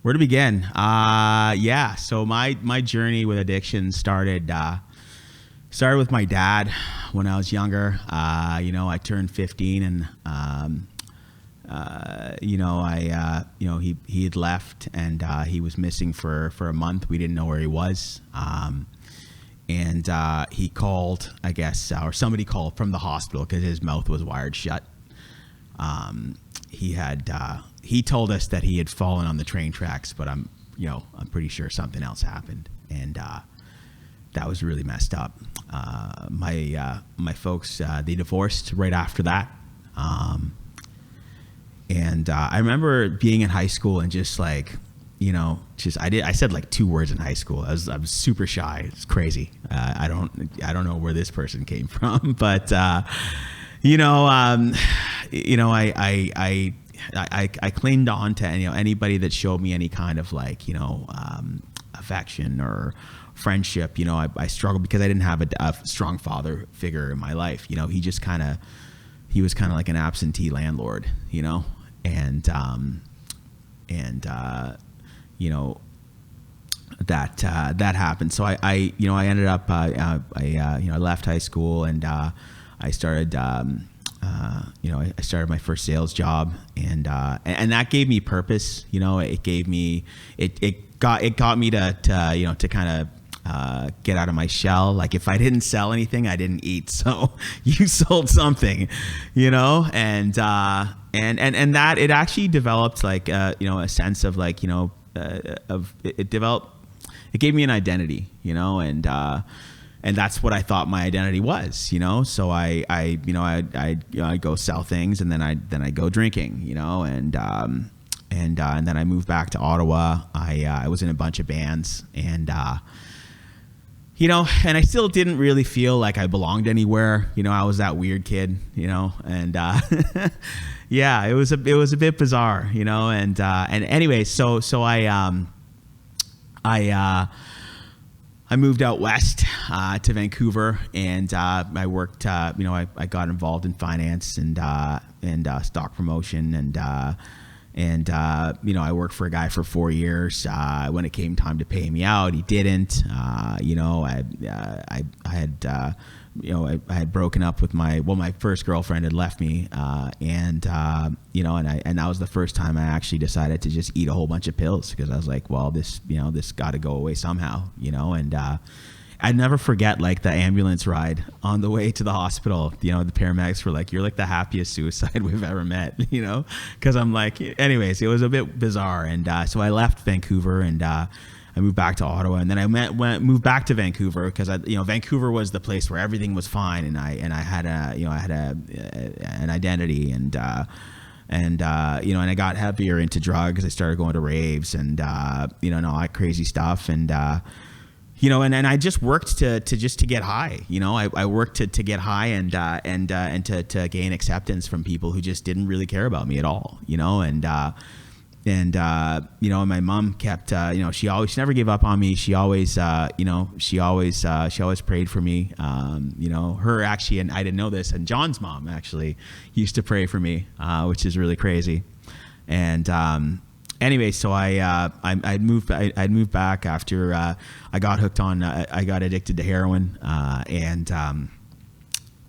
Where to begin? So my journey with addiction started with my dad when I was younger. I turned 15, and he had left, and he was missing for a month. We didn't know where he was, and he called, I guess, or somebody called from the hospital because his mouth was wired shut. He told us that he had fallen on the train tracks, but I'm pretty sure something else happened, and that was really messed up. My folks, they divorced right after that, and I remember being in high school and just like, I said like 2 words in high school. I was super shy. It's crazy. I don't know where this person came from, but I clinged on to anybody that showed me any kind of like affection or friendship. I struggled because I didn't have a strong father figure in my life. He was kind of like an absentee landlord, and that happened. So I ended up I left high school, and I started. I started my first sales job, and that gave me purpose. It gave me it got me to kind of get out of my shell. Like if I didn't sell anything, I didn't eat. So you sold something, and that it actually developed like a sense of like it gave me an identity, and that's what I thought my identity was, So I'd go sell things, and then I go drinking, and then I moved back to Ottawa. I was in a bunch of bands, and and I still didn't really feel like I belonged anywhere. I was that weird kid, and yeah, it was a bit bizarre, and anyway, so I moved out west to Vancouver, and I worked. I got involved in finance and stock promotion, and I worked for a guy for 4 years. When it came time to pay me out, he didn't. I had broken up with my first girlfriend had left me, and that was the first time I actually decided to just eat a whole bunch of pills, because I was like, well, this got to go away somehow, and I'd never forget like the ambulance ride on the way to the hospital. The paramedics were like, "You're like the happiest suicide we've ever met," because I'm like, anyways, it was a bit bizarre, and so I left Vancouver, and I moved back to Ottawa, and then I moved back to Vancouver because Vancouver was the place where everything was fine, and I had an identity, and I got heavier into drugs. I started going to raves, and all that crazy stuff, and I just worked to get high. I worked to get high and to gain acceptance from people who just didn't really care about me at all. And my mom kept, she never gave up on me. She always prayed for me. Her actually, and I didn't know this, and John's mom actually used to pray for me, which is really crazy. And, anyway, so I'd moved back after, I got hooked on, I got addicted to heroin, and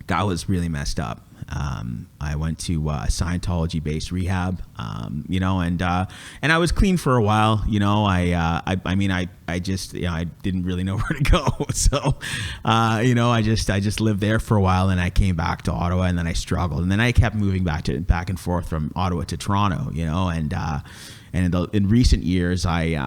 that was really messed up. I went to Scientology-based rehab, and I was clean for a while. I just I didn't really know where to go, so I just lived there for a while, and I came back to Ottawa, and then I struggled, and then I kept moving back and forth from Ottawa to Toronto, and in recent years I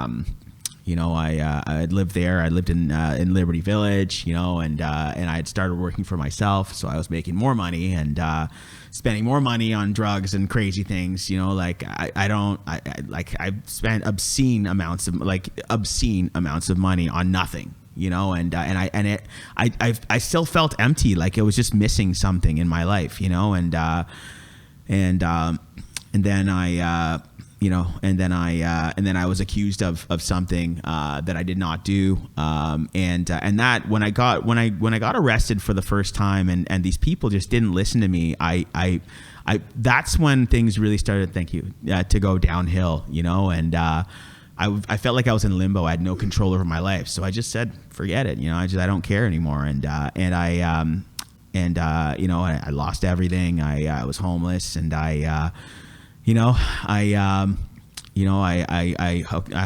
lived there. I lived in Liberty Village, and I had started working for myself, so I was making more money and spending more money on drugs and crazy things. I spent obscene amounts of money on nothing. I still felt empty, like it was just missing something in my life, and then I was accused of something that I did not do, and that when I got arrested for the first time, and these people just didn't listen to me, I that's when things really started, to go downhill, and I felt like I was in limbo. I had no control over my life. So I just said, forget it. I don't care anymore. I lost everything. I was homeless, and I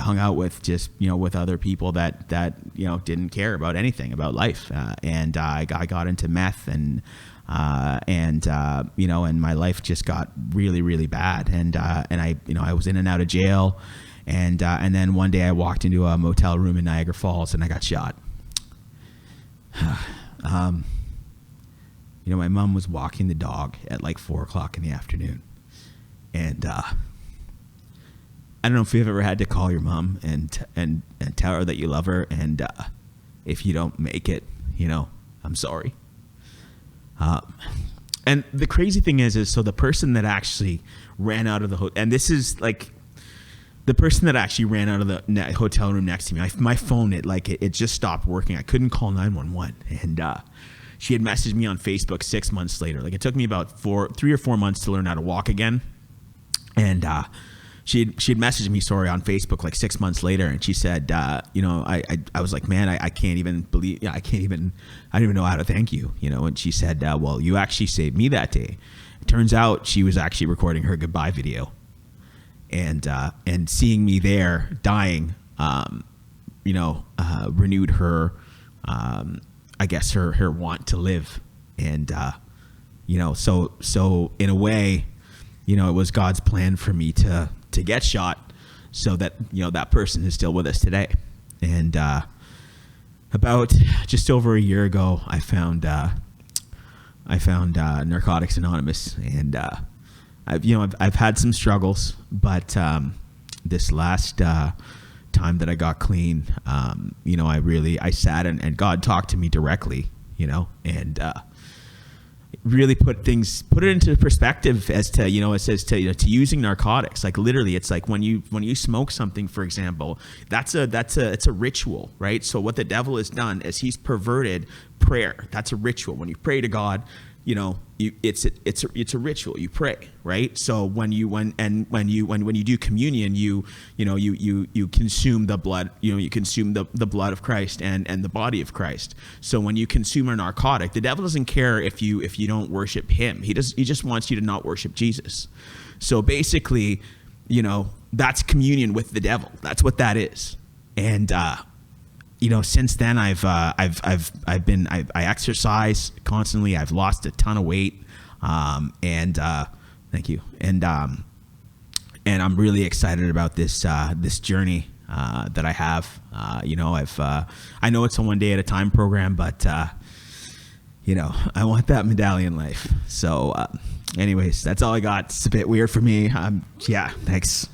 hung out with just, with other people that didn't care about anything about life. And I got into meth, and my life just got really, really bad. And I was in and out of jail. And then one day I walked into a motel room in Niagara Falls, and I got shot. My mom was walking the dog at like 4:00 in the afternoon. And I don't know if you've ever had to call your mom and tell her that you love her, and if you don't make it, I'm sorry. And the crazy thing is so the person that actually ran out of the and this is like the person that actually ran out of the hotel room next to me, my phone, it just stopped working. I couldn't call 911, and she had messaged me on Facebook 6 months later. Like, it took me about 3 or 4 months to learn how to walk again. And she had messaged me, on Facebook like 6 months later, and she said, I was like, man, I can't even believe, I don't even know how to thank you, And she said, well, you actually saved me that day. It turns out she was actually recording her goodbye video, and seeing me there dying, renewed her, I guess her want to live, and so in a way, it was God's plan for me to get shot, so that that person is still with us today. And about just over a year ago, I found Narcotics Anonymous, and I've had some struggles, but this last time that I got clean, I sat and God talked to me directly, and really put it into perspective as to, it says to using narcotics. Like, literally, it's like when you smoke something, for example, it's a ritual, right? So what the devil has done is he's perverted prayer. That's a ritual. When you pray to God, it's a ritual. You pray, right? So when you do communion, you consume the blood, you consume the blood of Christ and the body of Christ. So when you consume a narcotic, the devil doesn't care if you don't worship him. He just wants you to not worship Jesus. So basically, that's communion with the devil. That's what that is. And since then I exercise constantly. I've lost a ton of weight, and thank you. And I'm really excited about this journey that I have. I know it's a one day at a time program, but I want that medallion life. So, anyways, that's all I got. It's a bit weird for me. Yeah, thanks.